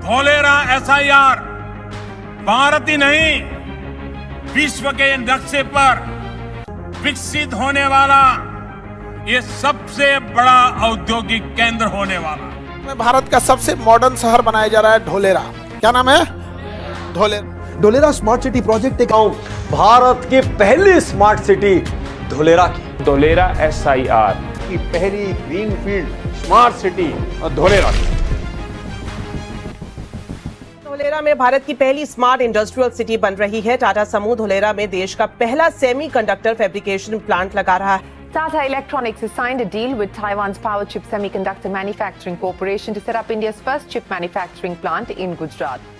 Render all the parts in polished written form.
Dholera SIR Bharat ही नहीं विश्व के नक्शे पर विकसित होने वाला ये सबसे बड़ा औद्योगिक केंद्र होने वाला। भारत का सबसे मॉडर्न शहर बनाया जा रहा है धोलेरा। क्या नाम है? धोलेरा स्मार्ट सिटी प्रोजेक्ट एक भारत की पहली स्मार्ट सिटी धोलेरा की। धोलेरा SIR की पहली ग्रीनफील्ड स्मार्ट सिटी धोलेरा की। धोलेरा में भारत की पहली स्मार्ट इंडस्ट्रियल सिटी बन रही है। टाटा समूह धोलेरा में देश का पहला सेमीकंडक्टर फैब्रिकेशन प्लांट लगा रहा है। Tata Electronics has signed a deal with Taiwan's Power Chip Semiconductor Manufacturing Corporation to set up India's first chip manufacturing plant in Gujarat.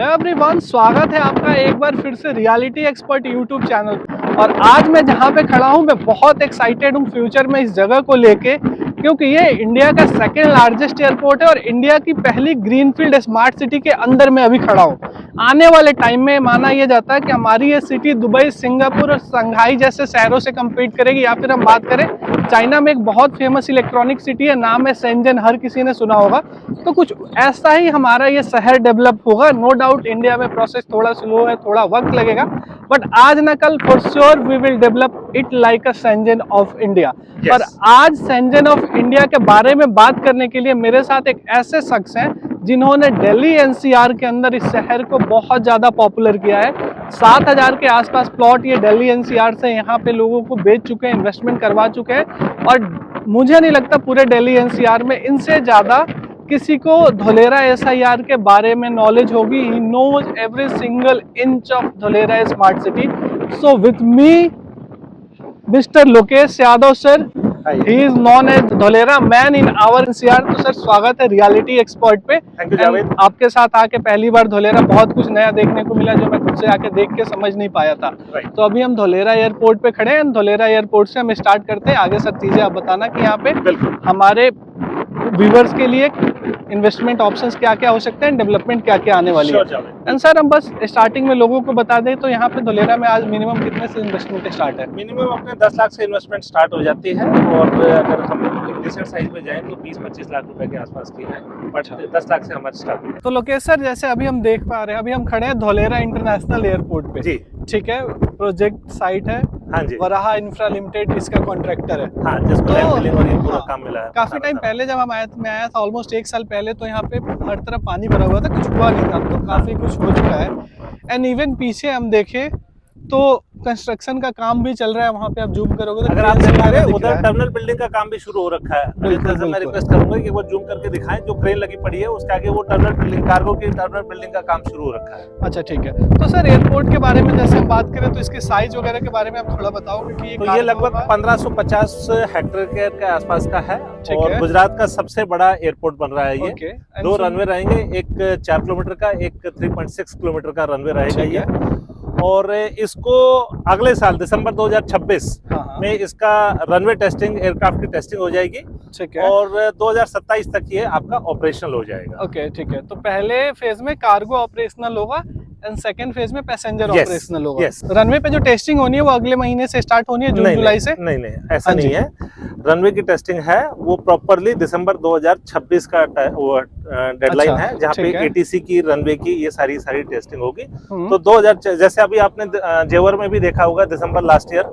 Everyone, स्वागत है आपका एक बार फिर से रियलिटी एक्सपर्ट यूट्यूब चैनल। और आज मैं जहां पे खड़ा हूं, मैं बहुत एक्साइटेड हूं फ्यूचर में इस जगह को लेके, क्योंकि ये इंडिया का सेकेंड लार्जेस्ट एयरपोर्ट है और इंडिया की पहली ग्रीनफील्ड स्मार्ट सिटी के अंदर मैं अभी खड़ा हूं। आने वाले टाइम में माना यह जाता है कि हमारी ये सिटी दुबई, सिंगापुर और शंघाई जैसे शहरों से कम्पीट करेगी। या फिर हम बात करें चाइना में एक बहुत फेमस इलेक्ट्रॉनिक सिटी है, नाम है शेंजन, हर किसी ने सुना होगा। तो कुछ ऐसा ही हमारा ये शहर डेवलप होगा। नो डाउट इंडिया में प्रोसेस थोड़ा स्लो है, थोड़ा वक्त लगेगा, बट आज ना कल for sure we will develop it like a Shenzhen of India. और आज शेंजन ऑफ इंडिया के बारे में बात करने के लिए मेरे साथ एक ऐसे शख्स हैं जिन्होंने दिल्ली NCR के अंदर इस शहर को बहुत ज़्यादा पॉपुलर किया है। 7000 के आसपास प्लॉट ये दिल्ली NCR से यहाँ पे लोगों को बेच चुके हैं, इन्वेस्टमेंट करवा चुके हैं। और मुझे नहीं लगता पूरे दिल्ली NCR में इनसे ज़्यादा किसी को धोलेरा SIR के बारे में नॉलेज होगी। He knows every single inch of Dholera smart city. So with me mister Lokesh Yadav sir, he is known as Dholera man in our NCR। तो सर स्वागत है रियलिटी एक्सपर्ट पे। Thank you Javed. आपके साथ आके पहली बार धोलेरा बहुत कुछ नया देखने को मिला जो मैं खुद से आके देख के समझ नहीं पाया था। तो अभी हम धोलेरा एयरपोर्ट पे खड़े हैं। धोलेरा एयरपोर्ट से हम स्टार्ट करते हैं, आगे सब चीजें आप बताना कि यहाँ पे हमारे व्यूवर्स के लिए इन्वेस्टमेंट ऑप्शंस क्या क्या हो सकते हैं, डेवलपमेंट क्या क्या आने वाली है। एंड सर हम बस स्टार्टिंग में लोगों को बता दें तो यहाँ पे धोलेरा में आज मिनिमम कितने से इन्वेस्टमेंट स्टार्ट है? मिनिमम अपने 10 लाख से इन्वेस्टमेंट स्टार्ट हो जाती है, और अगर हम डिसेंट साइज में जाएं तो 20-25 लाख रुपए के आसपास की है, बट 10 लाख से हमारे स्टार्ट है। तो लोकेश सर, जैसे अभी हम देख पा रहे हैं, अभी हम खड़े हैं धोलेरा इंटरनेशनल एयरपोर्ट पे। जी ठीक है, प्रोजेक्ट साइट है। हाँ जी, वराहा इंफ्रा लिमिटेड इसका कॉन्ट्रैक्टर है। हाँ, जिसको लैंड फिलिंग और ये पूरा काम मिला है। काफी टाइम पहले जब मैं आया था ऑलमोस्ट 1 साल पहले, तो यहाँ पे हर तरफ पानी भरा हुआ था, कुछ हुआ नहीं था। तो काफी कुछ हो चुका है। एंड इवन पीछे हम देखें तो कंस्ट्रक्शन का काम भी चल रहा है। वहाँ पे आप जूम करोगे तो अगर आप देख रहे हैं उधर टर्मिनल बिल्डिंग का काम भी शुरू हो रखा है। मैं रिक्वेस्ट करूंगा कि वो जूम करके दिखाएं, जो क्रेन लगी पड़ी है उसके आगे वो टर्मिनल बिल्डिंग, कार्गो की टर्मिनल बिल्डिंग का काम शुरू हो रखा है। अच्छा ठीक है। तो सर एयरपोर्ट के बारे में जैसे हम बात करें तो इसके साइज वगैरह के बारे में आप थोड़ा बताओगे कि तो ये लगभग 1550 हेक्टेयर के आसपास का है, और गुजरात का सबसे बड़ा एयरपोर्ट बन रहा है ये। 2 रनवे रहेंगे, एक 4 किलोमीटर का, एक 3.6 किलोमीटर का रनवे रहेगा ये। और इसको अगले साल दिसंबर 2026 में इसका रनवे टेस्टिंग, एयरक्राफ्ट की टेस्टिंग हो जाएगी। ठीक है। और 2027 तक ये आपका ऑपरेशनल हो जाएगा। ओके ठीक है। तो पहले फेज में कार्गो ऑपरेशनल होगा एंड सेकंड फेज में पैसेंजर ऑपरेशनल होगा। रनवे पे जो टेस्टिंग होनी है वो अगले महीने से स्टार्ट होनी है, जून जुलाई से? नहीं, ऐसा नहीं है। रनवे की टेस्टिंग है वो प्रॉपरली दिसंबर 2026 का डेडलाइन है, जहाँ पे ATC की, रनवे की ये सारी टेस्टिंग होगी। तो 2000 जैसे अभी आपने जेवर में भी देखा होगा, दिसंबर लास्ट ईयर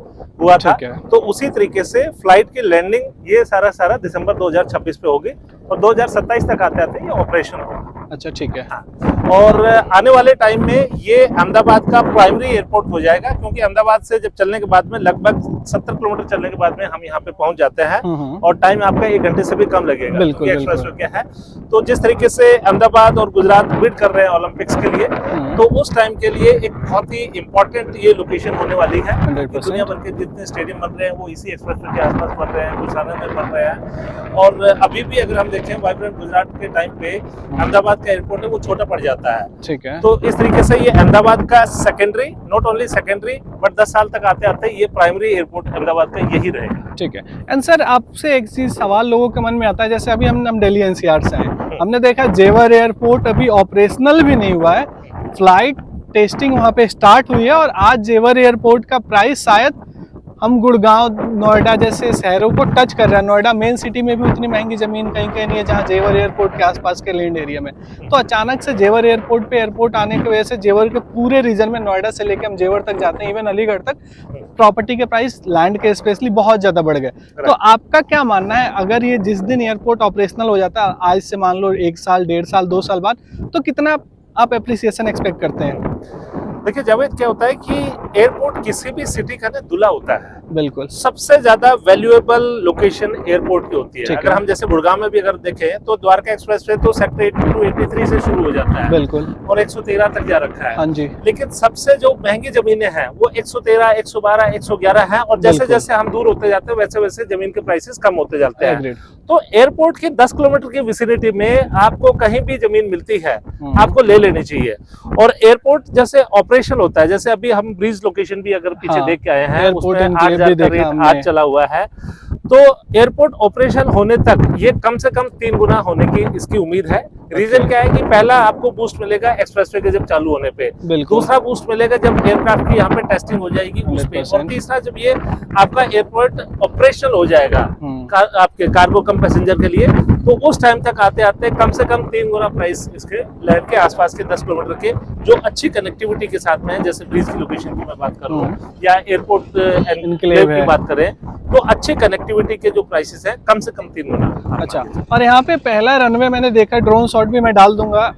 हुआ था, तो उसी तरीके से फ्लाइट की लैंडिंग ये सारा दिसंबर 2026 पे होगी, और 2027 तक आते आते ये ऑपरेशन होगा। अच्छा ठीक है। हाँ। और आने वाले टाइम में ये अहमदाबाद का प्राइमरी एयरपोर्ट हो जाएगा, क्योंकि अहमदाबाद से जब चलने के बाद में लगभग 70 किलोमीटर चलने के बाद में हम यहाँ पे पहुंच जाते हैं, और टाइम आपका 1 घंटे से भी कम लगेगा, क्योंकि एक्सप्रेसवे क्या है। तो जिस तरीके से अहमदाबाद और गुजरात बिड कर रहे हैं ओलंपिक्स के लिए, तो उस टाइम के लिए एक बहुत ही इंपॉर्टेंट ये लोकेशन होने वाली है। दुनिया भर के जितने स्टेडियम बन रहे हैं वो इसी एक्सप्रेसवे के आसपास बन रहे हैं, गुजरात में बन रहे हैं। और अभी भी अगर हम देखें वाइब्रेंट गुजरात के टाइम पे अहमदाबाद का एयरपोर्ट है वो छोटा पड़ जाता है। ठीक है। तो इस तरीके से ये अहमदाबाद का secondary, not only secondary but 10 साल तक आते आते ये प्राइमरी एयरपोर्ट अहमदाबाद का यही रहेगा। ठीक है। एंड सर आपसे एक चीज सवाल लोगों के मन में आता है, जैसे अभी हम दिल्ली एनसीआर से हैं, हमने देखा जेवर एयरपोर्ट अभी ऑपरेशनल भी नहीं हुआ है, फ्लाइट टेस्टिंग वहाँ पे स्टार्ट हुई है और आज जेवर एयरपोर्ट का प्राइस शायद हम गुड़गांव नोएडा जैसे शहरों को टच कर रहा है। नोएडा मेन सिटी में भी उतनी महंगी जमीन कहीं कहीं नहीं है जहाँ जेवर एयरपोर्ट के आसपास के लैंड एरिया में। तो अचानक से जेवर एयरपोर्ट पे एयरपोर्ट आने की वजह से जेवर के पूरे रीजन में, नोएडा से लेके हम जेवर तक जाते हैं, इवन अलीगढ़ तक, प्रॉपर्टी के प्राइस लैंड के स्पेशली बहुत ज्यादा बढ़ गए। तो आपका क्या मानना है, अगर ये जिस दिन एयरपोर्ट ऑपरेशनल हो जाता है, आज से मान लो 1 साल, 1.5 साल, 2 साल बाद, तो कितना आप एप्रिसिएशन एक्सपेक्ट करते हैं? देखिए जावेद, क्या होता है कि एयरपोर्ट किसी भी सिटी का ना दूल्हा होता है। बिल्कुल। सबसे ज्यादा वैल्यूएबल लोकेशन एयरपोर्ट की होती है। अगर हम जैसे गुड़गांव में भी अगर देखें तो द्वारका एक्सप्रेसवे तो सेक्टर 82, 83 से शुरू हो जाता है। बिल्कुल। और 113 तक जा रखा है। हाँ जी। लेकिन सबसे जो महंगी जमीनें हैं वो 113, 112, 111 है और जैसे जैसे हम दूर होते जाते हैं वैसे वैसे जमीन के प्राइसेस कम होते जाते हैं। तो एयरपोर्ट के 10 किलोमीटर की विसिनिटी में आपको कहीं भी जमीन मिलती है, आपको ले लेनी चाहिए। और एयरपोर्ट जैसे ऑपरेशन होता है, जैसे अभी हम ब्रीज लोकेशन भी अगर पीछे देख के आए हैं, उसमें 8,000 का रेट आज चला हुआ है। तो एयरपोर्ट ऑपरेशन होने तक ये कम से कम 3 गुना होने की इसकी उम्मीद है। रीजन क्या है कि पहला आपको बूस्ट मिलेगा एक्सप्रेसवे के जब चालू होने पे, दूसरा बूस्ट मिलेगा जब एयरक्राफ्ट की यहाँ पे टेस्टिंग हो जाएगी उस पे, और तीसरा जब ये आपका एयरपोर्ट ऑपरेशनल हो जाएगा आपके कार्गो कम पैसेंजर के लिए, तो उस टाइम तक आते आते कम से कम 3 गुना प्राइस इसके लैंड के आसपास के 10 किलोमीटर के जो अच्छी कनेक्टिविटी के साथ में है, जैसे ब्रिज की लोकेशन की मैं बात कर रहा हूँ या एयरपोर्ट एनक्लेव की बात करें, तो अच्छी कनेक्टिविटी के जो प्राइसेस है कम से कम 3 गुना। अच्छा, और यहाँ पे पहला रनवे मैंने देखा, ड्रोन शॉट भी मैं डाल दूंगा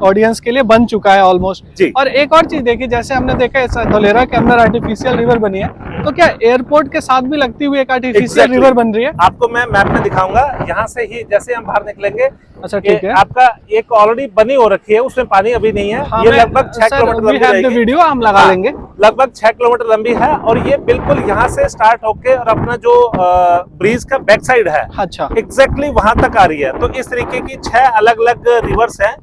ऑडियंस के लिए, बन चुका है ऑलमोस्ट। और एक और चीज देखी, जैसे हमने देखा धोलेरा के अंदर आर्टिफिशियल रिवर बनी है, तो क्या एयरपोर्ट के साथ भी लगती हुई एक आर्टिफिशियल रिवर बन रही है? आपको मैं मैप में दिखाऊंगा, यहाँ से ही जैसे हम बाहर निकलेंगे। अच्छा ठीक है। आपका एक ऑलरेडी बनी हो रखी है, उसमें पानी अभी नहीं है। हाँ, ये लगभग 6 किलोमीटर लंबी रहेगी। वीडियो हम लगा लेंगे। लगभग 6 किलोमीटर लंबी है और ये बिल्कुल यहाँ से स्टार्ट होके और अपना जो ब्रिज का बैक साइड है, अच्छा, एग्जैक्टली वहां तक आ रही है। तो इस तरीके की 6 अलग अलग रिवर्स हैं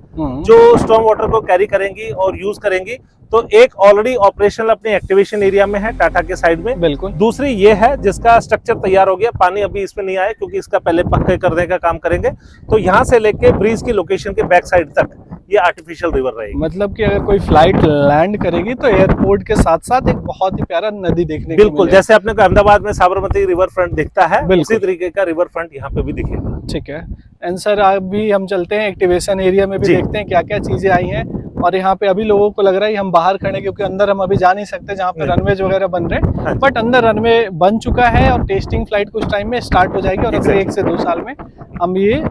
जो स्टॉर्म वाटर को कैरी करेंगी और यूज करेंगी। तो एक ऑलरेडी ऑपरेशनल अपने एक्टिवेशन एरिया में है टाटा के साइड में, बिल्कुल। दूसरी ये है जिसका स्ट्रक्चर तैयार हो गया, पानी अभी इसमें नहीं आया क्योंकि इसका पहले पक्के करने का काम करेंगे। तो यहाँ से लेके ब्रिज की लोकेशन के बैक साइड तक ये आर्टिफिशियल रिवर रहेगी। मतलब कि अगर कोई फ्लाइट लैंड करेगी तो एयरपोर्ट के साथ साथ एक बहुत ही प्यारा नदी देखने को बिल्कुल, जैसे अपने को अहमदाबाद में साबरमती रिवर फ्रंट दिखता है, उसी तरीके का रिवर फ्रंट यहाँ पे भी दिखेगा। ठीक है। एंड सर अभी हम चलते हैं एक्टिवेशन एरिया में भी, देखते हैं क्या क्या चीजें आई हैं। और यहाँ पे अभी लोगों को लग रहा है हम बाहर खड़े, क्योंकि अंदर हम अभी जा नहीं सकते जहाँ पे रनवेज वगैरह बन रहे हैं, बट अंदर रनवे बन चुका है और टेस्टिंग फ्लाइट कुछ टाइम में स्टार्ट हो जाएगी और अगले 1 से 2 साल में हम ये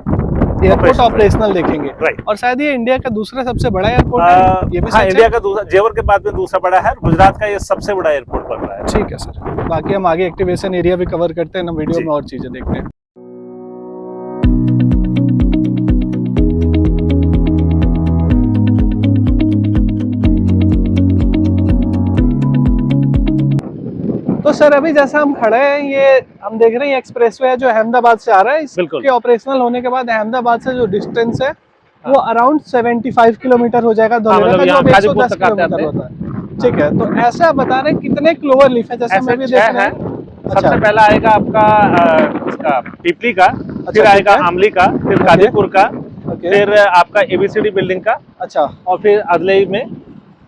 एयरपोर्ट ऑपरेशनल देखेंगे। और शायद ये इंडिया का दूसरा सबसे बड़ा एयरपोर्ट है, ये भी हाँ, इंडिया का दूसरा, जेवर के बाद में दूसरा बड़ा है, गुजरात का ये सबसे बड़ा एयरपोर्ट बन रहा है। ठीक है सर, बाकी हम आगे एक्टिवेशन एरिया भी कवर करते हैं ना, वीडियो में और चीजें देखते हैं। तो सर अभी जैसा हम खड़े हैं, ये हम देख रहे हैं एक्सप्रेसवे है जो अहमदाबाद से आ रहा है। इसके ऑपरेशनल होने के बाद अहमदाबाद से जो डिस्टेंस है वो अराउंड 75 किलोमीटर हो जाएगा धोलेरा का, जो 110 किलोमीटर होता है। ठीक है, तो ऐसे आप बता रहे हैं कितने क्लोवर लीफ है, जैसे मैं भी देख रहा है। सबसे पहला आएगा आपका इसका पीपली का, फिर आएगा आमली का, फिर गाजीपुर का, फिर आपका एबीसीडी बिल्डिंग का, अच्छा, और फिर अदलई में।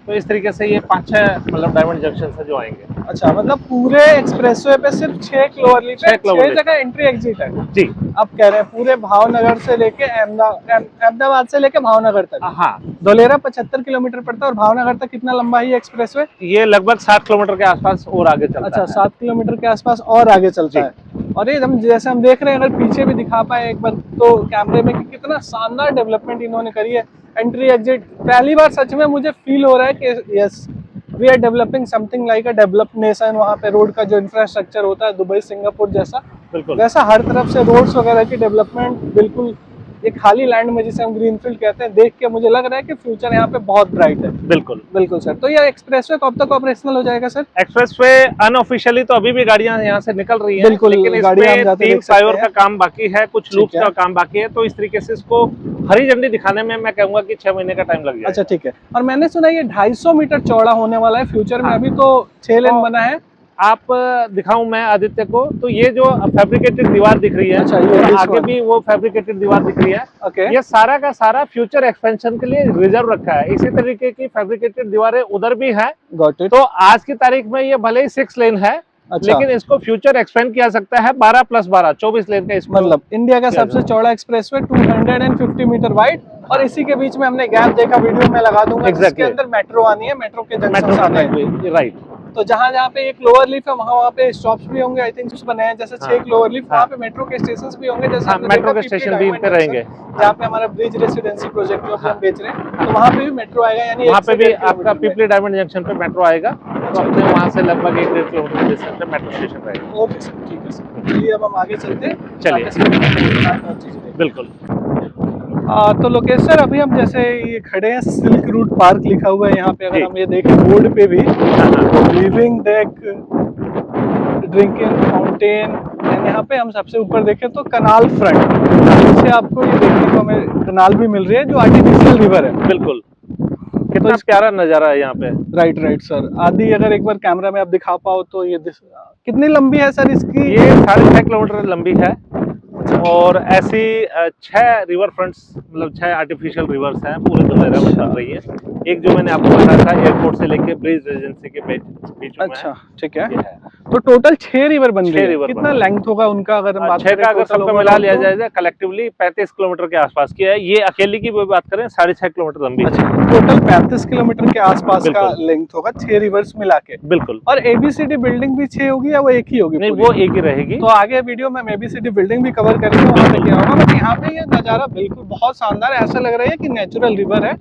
तो इस तरीके से ये 5-6 मतलब डायमंड जंक्शन से जो आएंगे। अच्छा, मतलब पूरे एक्सप्रेसवे पे सिर्फ 6 क्लोवर लीफ है, 6 जगह एंट्री एग्जिट है जी। आप कह रहे हैं पूरे भावनगर से लेके अहमदाबाद से लेके भावनगर तक। हाँ, धोलेरा 75 किलोमीटर पड़ता है और भावनगर तक कितना लंबा है ये एक्सप्रेसवे? ये लगभग 7 किलोमीटर के आसपास और आगे चलता है। अच्छा, 7 किलोमीटर के आसपास और आगे चलता है। और ये हम जैसे हम देख रहे हैं, अगर पीछे भी दिखा पाए एक बार तो कैमरे में, कि कितना शानदार डेवलपमेंट इन्होंने करी है। एंट्री एग्जिट पहली बार सच में मुझे फील हो रहा है कि yes we are developing something like a developed nation. वहाँ पे रोड का जो इंफ्रास्ट्रक्चर होता है दुबई सिंगापुर जैसा, वैसा हर तरफ से रोड्स वगैरह की डेवलपमेंट बिल्कुल ये खाली लैंड में जिसे हम ग्रीनफील्ड कहते हैं, देख के मुझे लग रहा है कि फ्यूचर यहाँ पे बहुत ब्राइट है। बिल्कुल बिल्कुल सर। तो ये एक्सप्रेसवे कब तक ऑपरेशनल हो जाएगा सर? एक्सप्रेसवे अनऑफिशियली तो अभी भी गाड़ियां यहाँ से निकल रही हैं, बिल्कुल, लेकिन गाड़ियां हम इसमें जाते 3 देख सकते फ्लाईओवर हैं। का काम बाकी है, कुछ ठीक लूप्स है। का काम बाकी है, तो इस तरीके से इसको हरी झंडी दिखाने में मैं कहूंगा कि 6 महीने का टाइम लग जाएगा। अच्छा ठीक है। और मैंने सुना ये 250 मीटर चौड़ा होने वाला है फ्यूचर में, अभी तो 6 लेन बना है। आप दिखाऊं मैं आदित्य को, तो ये जो फैब्रिकेटेड दीवार दिख रही है, अच्छा, ये तो this आगे one। भी वो फैब्रिकेटेड दीवार दिख रही है। ओके। ये सारा का सारा फ्यूचर एक्सपेंशन के लिए रिजर्व रखा है। इसी तरीके की फैब्रिकेटेड दीवारें उधर भी है। Got it. तो आज की तारीख में ये भले ही 6 लेन है, अच्छा। लेकिन इसको फ्यूचर एक्सपेंड किया सकता है 12+12 24 लेन का इसको। मतलब इंडिया का सबसे चौड़ा एक्सप्रेसवे 250 मीटर वाइड, और इसी के बीच में हमने गैप देखा, वीडियो में लगा दूंगा, जिसके अंदर मेट्रो आनी है, मेट्रो के जंक्शन आने हैं। राइट। तो जहाँ जहाँ पे एक लोअर लिफ्ट है वहाँ पे स्टॉप्स भी होंगे, आई थिंक बने हैं, जैसे 6 लोअर लिफ्ट, वहाँ पे मेट्रो के स्टेशंस भी होंगे, जैसे हमने मेट्रो देखा के स्टेशन PP भी पे रहेंगे, जहाँ पे हमारा ब्रिज रेसिडेंसी प्रोजेक्ट जो हम बेच रहे हैं, तो वहाँ पे भी मेट्रो आएगा, यानी वहाँ पे भी 1 से 1.5 आपका किलोमीटर पिपली डायमंड जंक्शन पे मेट्रो आएगा, तो अपने वहाँ से लगभग 1-1.5 किलोमीटर डिस्टेंस पे मेट्रो स्टेशन रहेगा। ओके सर, ठीक है सर। चलिए अब हम आगे चलते हैं। चलिए। बिल्कुल। तो लोकेश सर, अभी हम जैसे ये खड़े हैं, सिल्क रूट पार्क लिखा हुआ है यहाँ पे, अगर हम ये देखें बोर्ड पे भी, living deck, drinking fountain, and यहाँ पे हम सबसे ऊपर देखें तो कनाल फ्रंट, इससे आपको ये देखने को हमें कनाल भी मिल रही है जो आर्टिफिशियल रिवर है। बिल्कुल, कितना प्यारा नजारा है यहाँ पे। Right sir. आदि अगर एक बार कैमरा में आप दिखा पाओ तो ये कितनी लंबी है सर इसकी? ये 6.5 किलोमीटर लंबी है, और ऐसी 6 रिवर फ्रंट्स, मतलब 6 आर्टिफिशियल रिवर्स हैं पूरे धुलेरा में चल रही है। एक जो मैंने आपको बताया था एयरपोर्ट से लेके ब्रिज रेजिडेंसी के बीच में। अच्छा ठीक है। तो टोटल 6 रिवर बन रही है। कितना लेंथ होगा उनका अगर हम बात 6 करें? का अगर सबको मिला लिया जाए कलेक्टिवली 35 किलोमीटर के आसपास की है। ये अकेली की बात करें 6.5 किलोमीटर लंबी। अच्छा, टोटल 35 किलोमीटर के आसपास का लेंथ होगा 6 रिवर्स मिला के। बिल्कुल। और ABCD बिल्डिंग भी 6 होगी या वो एक ही होगी? नहीं, वो एक ही रहेगी। तो आगे वीडियो में ABCD बिल्डिंग भी कवर करेंगे, वहाँ पे क्या होगा। बट यहाँ पे ये नजारा बिल्कुल बहुत शानदार है, ऐसा लग रहा है कि नेचुरल रिवर है।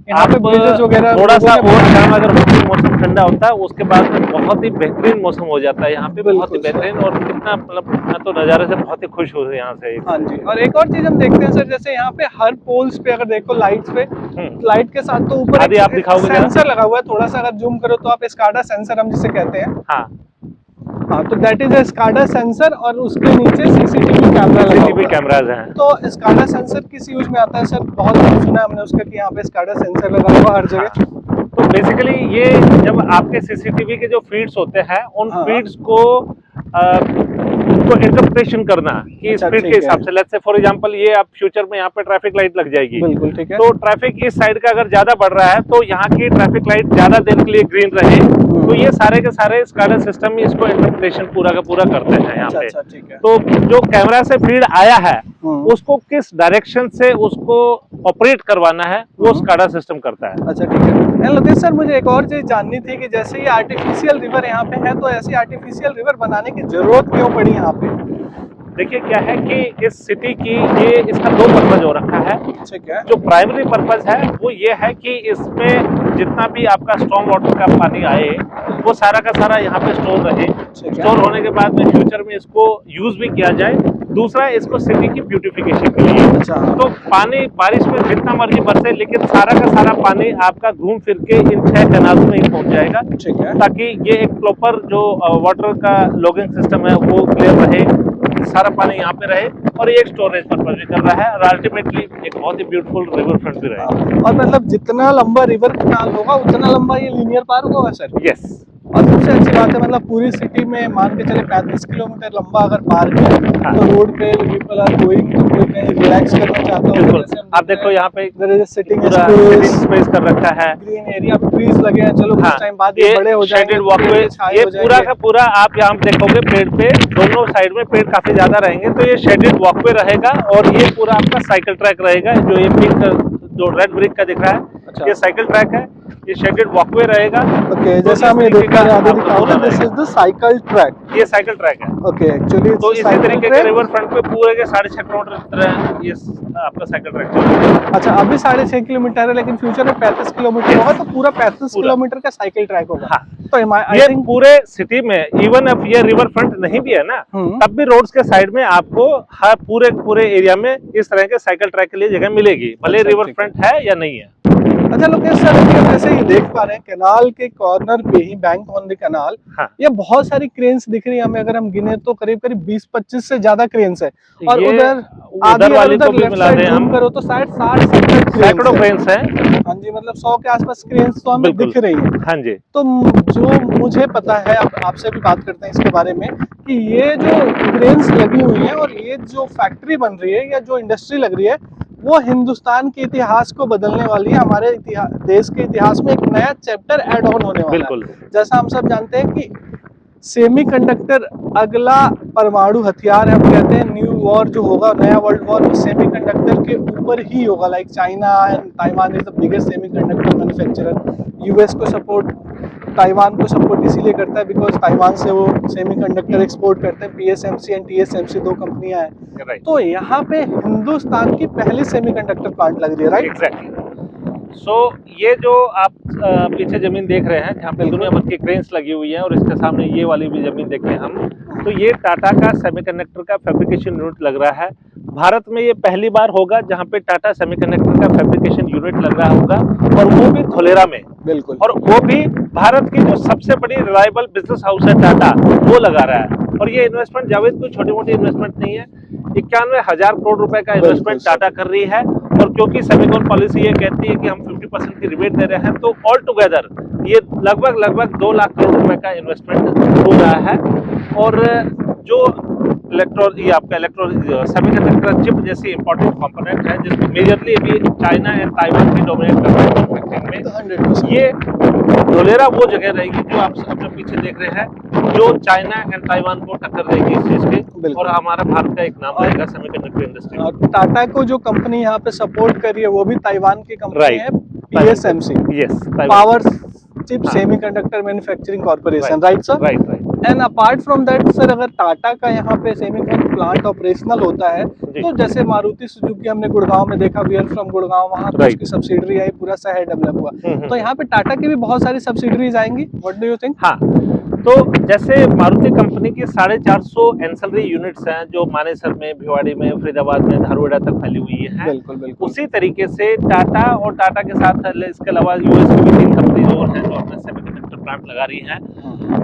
यहाँ पे ब्रिजेस वगैरह थोड़ा सा और शाम अगर मौसम ठंडा होता है उसके बाद में बहुत ही बेहतरीन मौसम हो जाता है यहाँ पे, बहुत ही बेहतरीन। और कितना मतलब मैं तो नज़ारे से बहुत ही खुश हूँ यहाँ से। हाँ जी। और एक और चीज हम देखते हैं सर, जैसे यहाँ पे हर पोल्स पे अगर देखो लाइट्स पे, लाइट के साथ तो ऊपर आदि आप दिखाओगे सेंसर लगा हुआ है। थोड़ा सा अगर जूम करो तो आप स्काडा सेंसर हम जिसे कहते हैं। हाँ, तो दैट इज स्काडा सेंसर, और उसके नीचे CCTV कैमरा लगा हुआ है। कैमराज हैं। तो स्काडा सेंसर किस यूज में आता है सर? बहुत सुना है हमने उसका कि यहाँ पे स्काडा सेंसर लगा हुआ हर जगह। तो बेसिकली ये जब आपके CCTV के जो फीड्स होते हैं उन फीड्स को इंटरप्रिटेशन करना कि स्पीड के हिसाब से, लेट्स से फॉर एग्जांपल ये आप फ्यूचर में यहाँ पे ट्रैफिक लाइट लग जाएगी। बिल्कुल ठीक है। तो ट्रैफिक इस साइड का अगर ज्यादा बढ़ रहा है तो यहाँ की ट्रैफिक लाइट ज्यादा देर के लिए ग्रीन रहे। तो ये सारे के सारे स्काडा सिस्टम ही इसको इंटरप्रिटेशन पूरा का पूरा करते हैं यहाँ पे। ठीक है। तो जो कैमरा से फीड आया है उसको किस डायरेक्शन से उसको ऑपरेट करवाना है वो स्काडा सिस्टम करता है। अच्छा ठीक है। लोकेश सर, मुझे एक और चीज जाननी थी कि जैसे ये आर्टिफिशियल रिवर यहाँ पे है, तो ऐसी आर्टिफिशियल रिवर बनाने की जरूरत क्यों पड़ी यहाँ पे? देखिए क्या है कि इस सिटी की ये इसका 2 पर्पज हो रखा है। ठीक है। जो प्राइमरी पर्पज है वो ये है कि इसमें जितना भी आपका स्टॉर्म वाटर का पानी आए वो सारा का सारा यहाँ पे स्टोर रहे। स्टोर होने के बाद में फ्यूचर में इसको यूज भी किया जाए। दूसरा, इसको सिटी की ब्यूटिफिकेशन के लिए। अच्छा। तो पानी बारिश में जितना मर्जी बरसे, लेकिन सारा का सारा पानी आपका घूम फिर के इन 6 कैनाल में ही पहुंच जाएगा। ठीक है। ताकि ये एक प्रॉपर जो वाटर का लॉगिंग सिस्टम है वो क्लियर रहे, सारा पानी यहाँ पे रहे, और ये एक स्टोरेज पर्पज भी कर रहा है, और अल्टीमेटली एक बहुत ही ब्यूटीफुल रिवर फ्रंट भी रहे। और मतलब जितना लंबा रिवर कैनाल होगा उतना लंबा ये लीनियर पार्क होगा सर? यस। और सबसे अच्छी बात है, मतलब पूरी सिटी में मान के चले 35 किलोमीटर लंबा अगर पार्क है, तो रोड पे पीपल आर गोइंग, तो कोई कहीं रिलैक्स करना चाहता हो। बिल्कुल। आप देखो यहाँ पे सिटिंग पूरा स्पेस कर रखा है, ग्रीन एरिया पे ट्रीज लगे हैं। चलो कुछ टाइम बाद ये बड़े हो जाएंगे, वॉकवे, ये पूरा का पूरा आप यहाँ देखोगे पेड़ पे दोनों साइड में पेड़ काफी ज्यादा रहेंगे, तो ये शेडेड वॉकवे रहेगा। और ये पूरा आपका साइकिल ट्रैक रहेगा, जो ये पिंक जो रेड ब्रिक का दिख रहा है अच्छा। ये साइकिल ट्रैक है, ये शेडेड वॉकवे रहेगा। ओके, तो जैसा इस हम ये तरीके देख पा रहे हैं, का आगे दिखा आपको रहे हैं, दिस रहेगा। Is the cycle track. ये साइकिल ट्रैक है। ओके, एक्चुअली तो इसी तरीके के रिवर फ्रंट पे पूरे के 6.5 किलोमीटर की तरह ये आपका साइकिल ट्रैक चलेगा। अच्छा, अभी 6.5 किलोमीटर है, लेकिन फ्यूचर में 35 किलोमीटर होगा, तो पूरा 35 पूरा। किलोमीटर का साइकिल ट्रैक होगा। हाँ। तो आई ये थिंक पूरे सिटी में, इवन अब ये रिवर फ्रंट नहीं भी है ना, तब भी रोड्स के साइड में आपको हर पूरे एरिया में इस तरह के साइकिल ट्रैक के लिए जगह मिलेगी, भले अच्छा, रिवर ठीक है। फ्रंट है या नहीं है। अच्छा लोकेश सर, हम जैसे ये देख पा रहे हैं कैनाल के कॉर्नर पे ही, बैंक ऑन द कैनाल, हाँ। ये बहुत सारी क्रेन्स दिख रही है हमें। अगर हम गिने तो करीब 20-25 से ज्यादा क्रेन्स है। और ये उधर वाली को भी मिला दें हम, करो तो शायद 60-70 सैकड़ों क्रेन्स हैं। हाँ जी, मतलब 100 के आसपास क्रेन्स तो हमें बिल्कुल। दिख रही है। हाँ जी। तो जो मुझे पता है, आपसे भी बात करते हैं इसके बारे में, कि ये जो क्रेन्स लगी हुई है और ये जो फैक्ट्री बन रही है या जो इंडस्ट्री लग रही है, वो हिंदुस्तान के इतिहास को बदलने वाली है। हमारे देश के इतिहास में एक नया चैप्टर ऐड ऑन होने वाला बिल्कुल। है। जैसा हम सब जानते हैं कि सेमीकंडक्टर अगला परमाणु हथियार है। हम कहते हैं न्यू वॉर जो होगा, नया वर्ल्ड वॉर, वो सेमीकंडक्टर के ऊपर ही होगा। Like China and Taiwan is the biggest semiconductor manufacturer. US को सपोर्ट, ताइवान को सपोर्ट इसीलिए करता है बिकॉज ताइवान से वो सेमीकंडक्टर एक्सपोर्ट करते हैं। पीएसएमसी एंड टीएसएमसी 2 कंपनियां हैं। राइट। तो यहाँ पे हिंदुस्तान की पहली सेमीकंडक्टर प्लांट लग रही है, राइट? एग्जैक्टली। सो ये जो आप पीछे जमीन देख रहे हैं, जहाँ पे दुनिया भर की क्रेन्स लगी हुई है, और इसके सामने ये वाली भी जमीन देखें हम, तो ये टाटा का सेमीकंडक्टर का फैब्रिकेशन यूनिट लग रहा है। भारत में ये पहली बार होगा जहाँ पे टाटा सेमीकंडक्टर का फैब्रिकेशन यूनिट लग रहा होगा, और वो भी धोलेरा में। बिल्कुल। और वो भी भारत की जो सबसे बड़ी रिलायबल बिजनेस हाउस है टाटा, वो लगा रहा है। और ये इन्वेस्टमेंट जावेद कोई छोटी मोटी इन्वेस्टमेंट नहीं है, 91,000 करोड़ रुपए का इन्वेस्टमेंट टाटा कर रही है। और क्योंकि सेमिकॉन पॉलिसी ये कहती है कि हम 50% की रिबेट दे रहे हैं, तो ऑल टुगेदर ये लगभग 2 लाख करोड़ रुपए का इन्वेस्टमेंट हो रहा है। और जो सेमीकंडक्टर चिप जैसी इंपॉर्टेंट कंपोनेंट है, जिसमें मेजरली अभी चाइना एंड ताइवान भी डोमिनेट कर रहे हैं मैन्युफैक्चरिंग में, 100%। ये धोलेरा वो जगह रहेगी जो आप अपने पीछे देख रहे हैं, जो चाइना एंड ताइवान को टक्कर देगी इस चीज के, और हमारा भारत का एक नाम रहेगा सेमीकंडक्टर इंडस्ट्री में। और टाटा को जो कंपनी यहाँ पे सपोर्ट कर रही है वो भी ताइवान की कंपनी Right. है, PSMC, yes, power chip semiconductor manufacturing corporation, right sir? Right. And apart from that sir, अगर टाटा का यहाँ पे सेमीकंडक्टर प्लांट ऑपरेशनल होता है, तो जैसे मारुति सुजुकी हमने गुड़गांव में देखा, वी आर फ्रॉम गुड़गांव, वहाँ पे उसकी सब्सिडरी आई, पूरा शहर डेवलप हुआ। तो यहाँ पे टाटा की भी बहुत सारी सब्सिडरीज आएंगी, व्हाट डू यू थिंक? हाँ, तो जैसे मारुति कंपनी के 450 एंसिलरी यूनिट्स हैं जो मानेसर में, भिवाड़ी में, फरीदाबाद में, धारवाड़ा तक फैली हुई है। बिल्कुल बिल्कुल। उसी तरीके से टाटा और टाटा के साथ इसके अलावा यूएस की भी 3 कंपनीज और हैं जो अपने सेमीकंडक्टर प्लांट लगा रही हैं,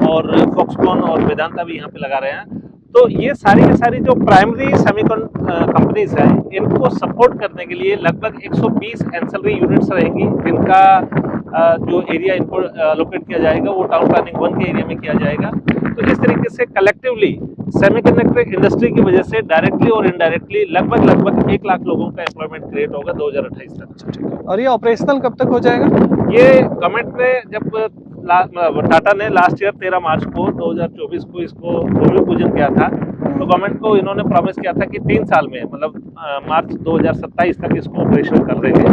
और फॉक्सकॉन और वेदांता भी यहाँ पे लगा रहे हैं। तो ये सारी की सारी जो प्राइमरी सेमीकन कंपनीज हैं, इनको सपोर्ट करने के लिए लगभग 120 एंसिलरी यूनिट्स रहेंगी, जिनका जो एरिया इनको अलोकेट किया जाएगा वो टाउन प्लानिंग 1 के एरिया में किया जाएगा। तो इस तरीके से कलेक्टिवली सेमीकंडक्टर इंडस्ट्री की वजह से डायरेक्टली और इनडायरेक्टली लगभग 1 लाख लोगों का एम्प्लॉयमेंट क्रिएट होगा 2028 तक। और ये ऑपरेशनल कब तक हो जाएगा? ये गवर्नमेंट ने जब टाटा ने लास्ट ईयर 13 मार्च को 2024 को इसको भूमि पूजन किया था, तो गवर्नमेंट को इन्होंने प्रॉमिस किया था कि 3 साल में, मतलब मार्च 2027 तक इसको ऑपरेशन कर देंगे।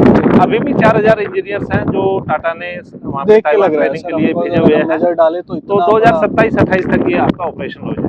अभी भी 4000 इंजीनियर्स हैं जो टाटा ने वहाँ पे ट्रेनिंग के लिए भेजे हुए हैं, नजर डाले तो 2027-28 तक ये आपका ऑपरेशन हो जाएगा।